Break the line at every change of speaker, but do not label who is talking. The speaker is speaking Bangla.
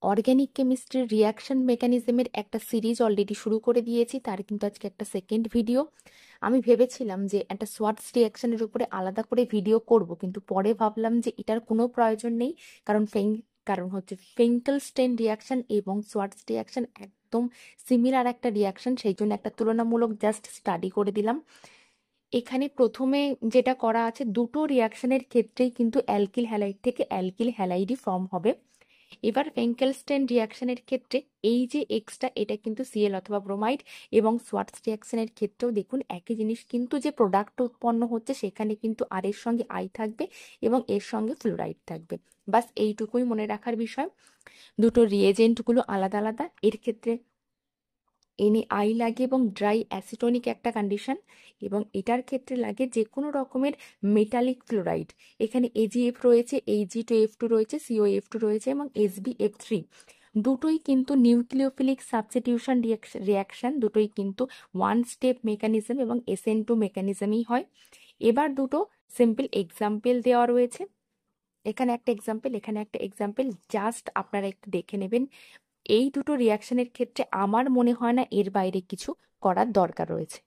অর্গ্যানিক কেমিস্ট্রির রিয়াকশন মেকানিজমের একটা সিরিজ অলরেডি শুরু করে দিয়েছি, তার কিন্তু আজকে একটা সেকেন্ড ভিডিও। আমি ভেবেছিলাম যে একটা সোয়াটস রিয়াকশনের উপরে আলাদা করে ভিডিও করব, কিন্তু পরে ভাবলাম যে এটার কোনো প্রয়োজন নেই, কারণ কারণ হচ্ছে ফিঙ্কেলস্টেইন রিয়াকশন এবং সোয়াটস রিয়াকশন একদম সিমিলার একটা রিয়াকশন, সেই জন্য একটা তুলনামূলক জাস্ট স্টাডি করে দিলাম। এখানে প্রথমে যেটা করা আছে, দুটো রিয়াকশনের ক্ষেত্রেই কিন্তু অ্যালকিল হ্যালাইড থেকে অ্যালকিল হ্যালাইডই ফর্ম হবে। এবার ফেঙ্কেলস্টেইন রিয়াকশনের ক্ষেত্রে এই যে এক্সটা, এটা কিন্তু সিএল অথবা ব্রোমাইড, এবং সোয়াটস রিয়াকশনের ক্ষেত্রেও দেখুন একই জিনিস, কিন্তু যে প্রোডাক্ট উৎপন্ন হচ্ছে সেখানে কিন্তু আর এর সঙ্গে আই থাকবে এবং এর সঙ্গে ফ্লোরাইড থাকবে। বাস এইটুকুই মনে রাখার বিষয়। দুটো রিয়েজেন্টগুলো আলাদা আলাদা, এর ক্ষেত্রে আই লাগে এবং ড্রাই অ্যাসিটোনিক একটা কন্ডিশন, এবং এটার ক্ষেত্রে লাগে যে কোনো রকমের মেটালিক ফ্লোরাইড। এখানে এজিএফ রয়েছে, AG2F2 রয়েছে, COF2 রয়েছে এবং SbF3। দুটোই কিন্তু নিউক্লিওফিলিক সাবস্টিটিউশন রিয়াকশন, দুটোই কিন্তু ওয়ান স্টেপ মেকানিজম এবং SN2 মেকানিজমই হয়। এবার দুটো সিম্পল এক্সাম্পল দেওয়া রয়েছে, এখানে একটা এক্সাম্পল, এখানে একটা এক্সাম্পল, জাস্ট আপনারা একটু দেখে নেবেন। এই দুটো রিয়াকশনের ক্ষেত্রে আমার মনে হয় না এর বাইরে কিছু করার দরকার রয়েছে।